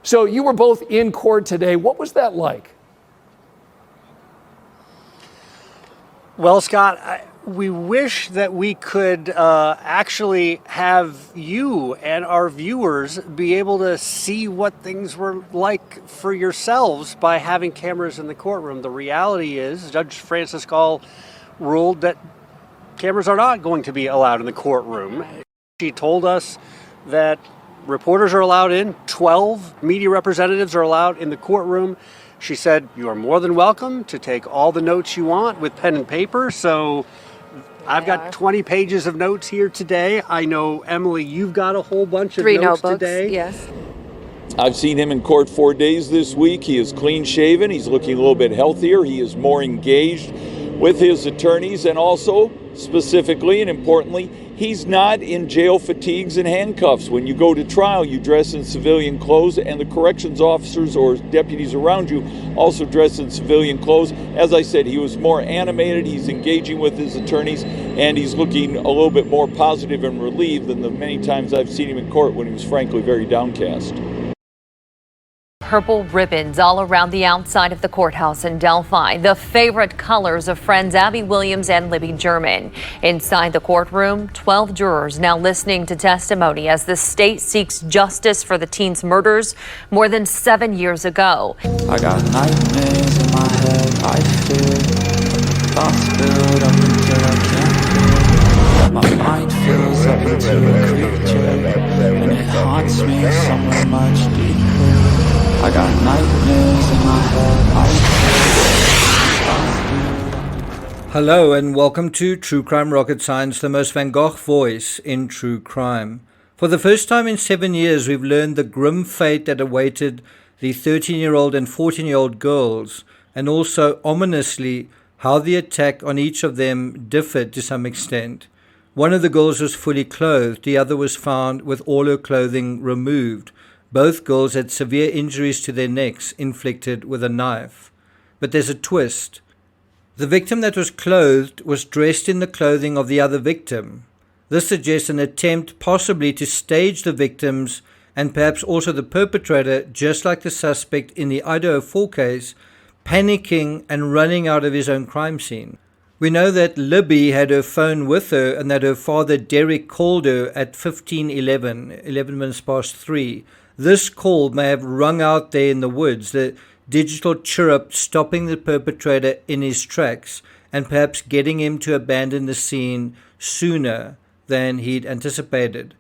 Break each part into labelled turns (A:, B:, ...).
A: So you were both in court today. What was that like?
B: Well, Scott, we wish that we could actually have you and our viewers be able to see what things were like for yourselves by having cameras in the courtroom. The reality is, Judge Francis Gall ruled that cameras are not going to be allowed in the courtroom. She told us that reporters are allowed in, 12 media representatives are allowed in the courtroom. She said, you are more than welcome to take all the notes you want with pen and paper. So I've got 20 pages of notes here today. I know, Emily, you've got a whole bunch of notes today.
C: Yes.
D: I've seen him in court 4 days this week. He is clean shaven. He's looking a little bit healthier. He is more engaged with his attorneys, and also, specifically and importantly, he's not in jail fatigues and handcuffs. When you go to trial, you dress in civilian clothes, and the corrections officers or deputies around you also dress in civilian clothes. As I said, he was more animated, he's engaging with his attorneys, and he's looking a little bit more positive and relieved than the many times I've seen him in court when he was frankly very downcast.
C: Purple ribbons all around the outside of the courthouse in Delphi, the favorite colors of friends Abby Williams and Libby German. Inside the courtroom, 12 jurors now listening to testimony as the state seeks justice for the teen's murders more than 7 years ago.
E: I got nightmares in my head, I fear thoughts build up until I can't feel. My mind fills up into a creature, and it haunts me somewhere much deeper. I got nightmares in my head.
F: Hello and welcome to True Crime Rocket Science, the most Van Gogh voice in true crime. For the first time in 7 years, we've learned the grim fate that awaited the 13-year-old and 14-year-old girls, and also, ominously, how the attack on each of them differed to some extent. One of the girls was fully clothed, the other was found with all her clothing removed. Both girls had severe injuries to their necks inflicted with a knife. But there's a twist. The victim that was clothed was dressed in the clothing of the other victim. This suggests an attempt possibly to stage the victims and perhaps also the perpetrator, just like the suspect in the Idaho 4 case, panicking and running out of his own crime scene. We know that Libby had her phone with her and that her father Derek called her at 11 minutes past 3. This call may have rung out there in the woods, the digital chirrup stopping the perpetrator in his tracks and perhaps getting him to abandon the scene sooner than he'd anticipated.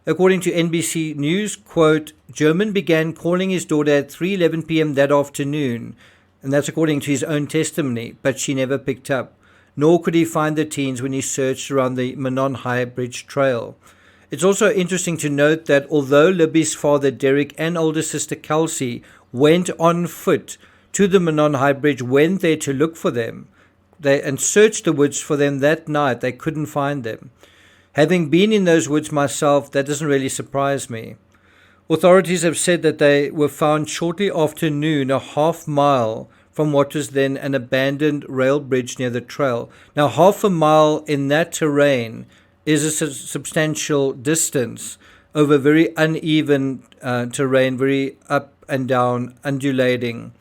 F: According to NBC News, quote, German began calling his daughter at 3:11 p.m. that afternoon, and that's according to his own testimony, but she never picked up, nor could he find the teens when he searched around the Manon High Bridge Trail. It's also interesting to note that although Libby's father Derek and older sister Kelsey went on foot to the Manon High Bridge, went there to look for them and searched the woods for them that night, they couldn't find them. Having been in those woods myself, that doesn't really surprise me. Authorities have said that they were found shortly after noon, a half mile from what was then an abandoned rail bridge near the trail. Now, half a mile in that terrain is a substantial distance over very uneven terrain, very up and down, undulating.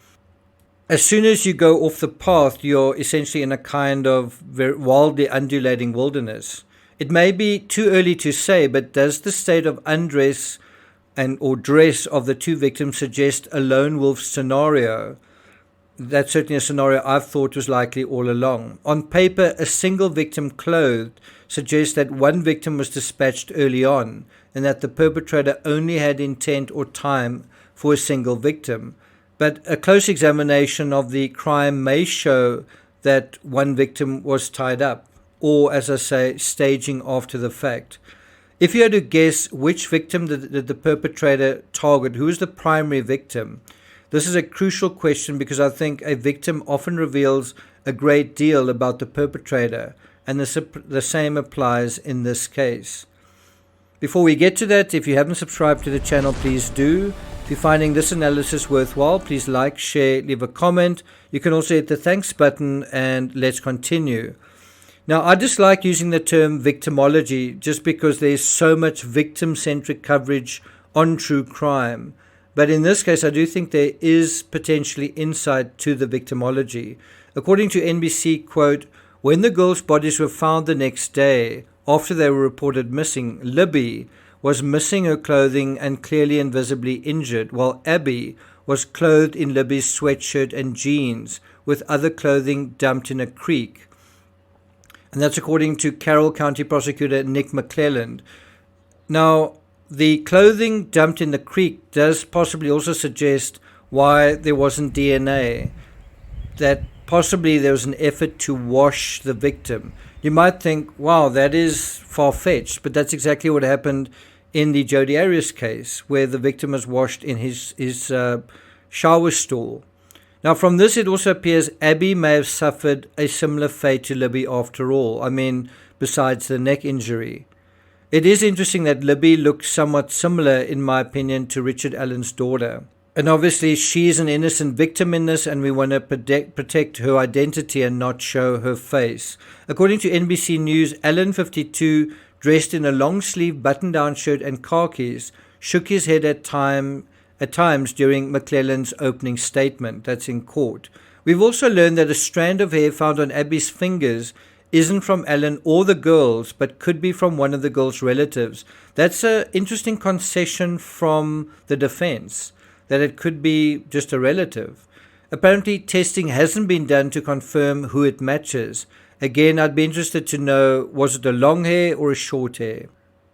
F: As soon as you go off the path, you're essentially in a kind of very wildly undulating wilderness. It may be too early to say, but does the state of undress or dress of the two victims suggest a lone wolf scenario? That's certainly a scenario I've thought was likely all along. On paper, a single victim clothed suggests that one victim was dispatched early on and that the perpetrator only had intent or time for a single victim. But a close examination of the crime may show that one victim was tied up, or, as I say, staging after the fact. If you had to guess which victim did the perpetrator target, who is the primary victim? This is a crucial question because I think a victim often reveals a great deal about the perpetrator, and the same applies in this case. Before we get to that, if you haven't subscribed to the channel, please do. If you're finding this analysis worthwhile, please like, share, leave a comment. You can also hit the thanks button, and let's continue. Now, I dislike using the term victimology just because there's so much victim-centric coverage on true crime. But in this case, I do think there is potentially insight to the victimology. According to NBC, quote, when the girls' bodies were found the next day, after they were reported missing, Libby was missing her clothing and clearly and visibly injured, while Abby was clothed in Libby's sweatshirt and jeans, with other clothing dumped in a creek. And that's according to Carroll County Prosecutor Nick McClelland. Now, the clothing dumped in the creek does possibly also suggest why there wasn't DNA, that possibly there was an effort to wash the victim. You might think, wow, that is far-fetched, but that's exactly what happened in the Jodi Arias case, where the victim was washed in his shower stall. Now, from this, it also appears Abby may have suffered a similar fate to Libby after all. I mean, besides the neck injury. It is interesting that Libby looks somewhat similar, in my opinion, to Richard Allen's daughter. And obviously, she's an innocent victim in this, and we want to protect her identity and not show her face. According to NBC News, Allen, 52, dressed in a long-sleeve button-down shirt and khakis, shook his head at times during McClelland's opening statement. That's in court. We've also learned that a strand of hair found on Abby's fingers isn't from Allen or the girls, but could be from one of the girls' relatives. That's an interesting concession from the defense, that it could be just a relative. Apparently, testing hasn't been done to confirm who it matches. Again, I'd be interested to know, was it a long hair or a short hair?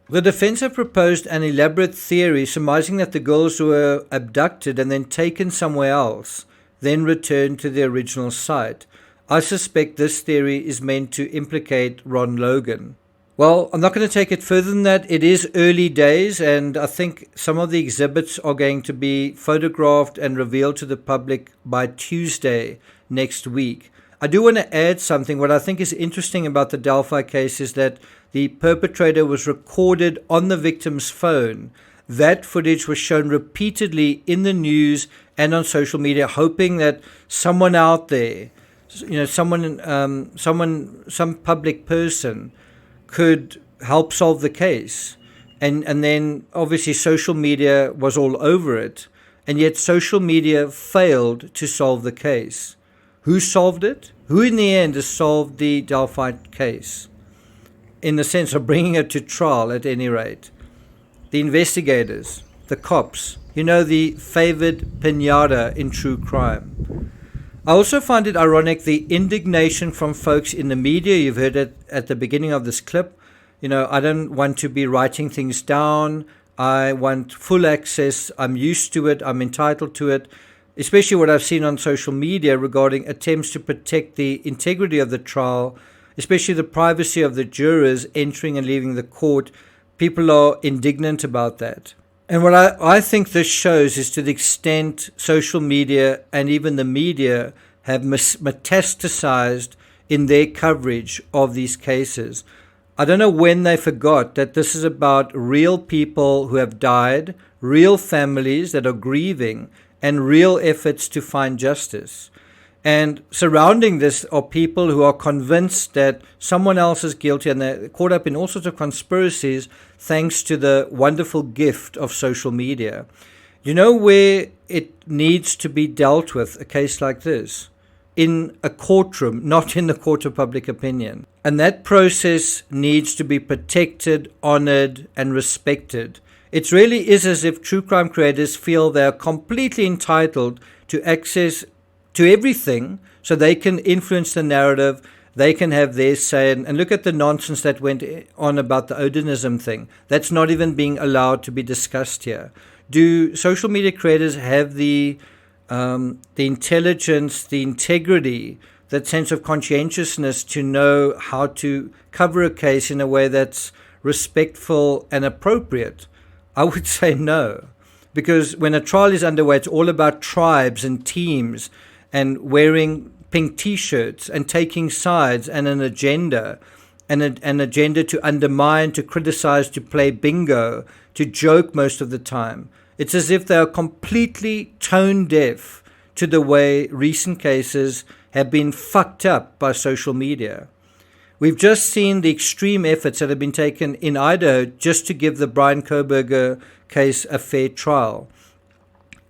F: The defense have proposed an elaborate theory surmising that the girls were abducted and then taken somewhere else, then returned to the original site. I suspect this theory is meant to implicate Ron Logan. Well, I'm not going to take it further than that. It is early days, and I think some of the exhibits are going to be photographed and revealed to the public by Tuesday next week. I do want to add something. What I think is interesting about the Delphi case is that the perpetrator was recorded on the victim's phone. That footage was shown repeatedly in the news and on social media, hoping that someone out there, some public person could help solve the case. And then obviously social media was all over it. And yet social media failed to solve the case. Who solved it? Who in the end has solved the Delphi case? In the sense of bringing it to trial at any rate. The investigators, the cops, the favored piñata in true crime. I also find it ironic, the indignation from folks in the media. You've heard it at the beginning of this clip. I don't want to be writing things down. I want full access. I'm used to it. I'm entitled to it. Especially what I've seen on social media regarding attempts to protect the integrity of the trial, especially the privacy of the jurors entering and leaving the court. People are indignant about that. And what I think this shows is to the extent social media and even the media have metastasized in their coverage of these cases. I don't know when they forgot that this is about real people who have died, real families that are grieving, and real efforts to find justice. And surrounding this are people who are convinced that someone else is guilty, and they're caught up in all sorts of conspiracies thanks to the wonderful gift of social media. You know where it needs to be dealt with, a case like this? In a courtroom, not in the court of public opinion. And that process needs to be protected, honored, and respected. It really is as if true crime creators feel they are completely entitled to access to everything so they can influence the narrative, they can have their say. And look at the nonsense that went on about the Odinism thing. That's not even being allowed to be discussed here. Do social media creators have the intelligence, the integrity, that sense of conscientiousness to know how to cover a case in a way that's respectful and appropriate? I would say no, because when a trial is underway, it's all about tribes and teams and wearing pink T-shirts and taking sides and an agenda, and an agenda to undermine, to criticize, to play bingo, to joke most of the time. It's as if they are completely tone deaf to the way recent cases have been fucked up by social media. We've just seen the extreme efforts that have been taken in Idaho just to give the Brian Koberger case a fair trial.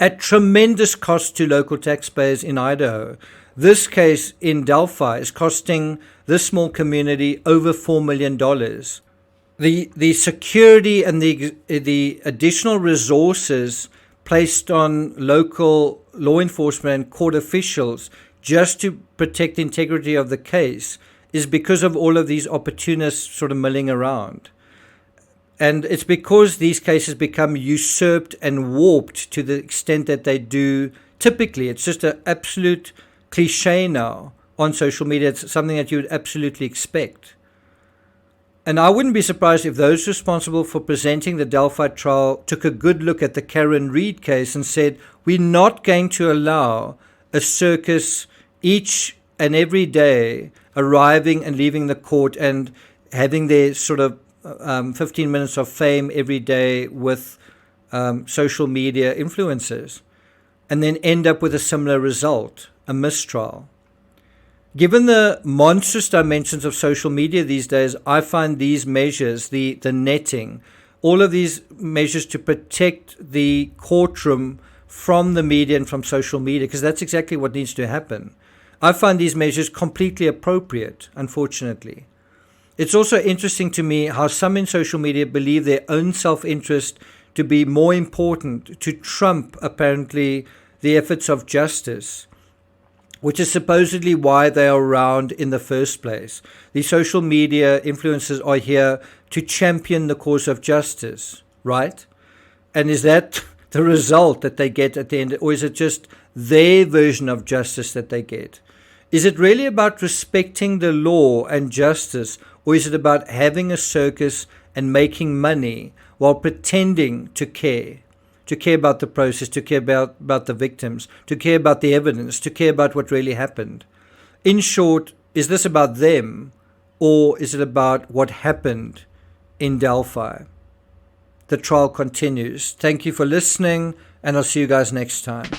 F: at tremendous cost to local taxpayers in Idaho. This case in Delphi is costing this small community over $4 million. The security and the additional resources placed on local law enforcement and court officials just to protect the integrity of the case is because of all of these opportunists sort of milling around. And it's because these cases become usurped and warped to the extent that they do. Typically, it's just an absolute cliche now on social media. It's something that you would absolutely expect. And I wouldn't be surprised if those responsible for presenting the Delphi trial took a good look at the Karen Reed case and said, we're not going to allow a circus each and every day arriving and leaving the court and having their sort of 15 minutes of fame every day with social media influencers and then end up with a similar result, a mistrial. Given the monstrous dimensions of social media these days, I find these measures, the netting, all of these measures to protect the courtroom from the media and from social media, because that's exactly what needs to happen. I find these measures completely appropriate, unfortunately. It's also interesting to me how some in social media believe their own self-interest to be more important, to trump, apparently, the efforts of justice, which is supposedly why they are around in the first place. The social media influencers are here to champion the cause of justice, right? And is that the result that they get at the end, or is it just their version of justice that they get? Is it really about respecting the law and justice, or is it about having a circus and making money while pretending to care? To care about the process, to care about the victims, to care about the evidence, to care about what really happened. In short, is this about them, or is it about what happened in Delphi? The trial continues. Thank you for listening, and I'll see you guys next time.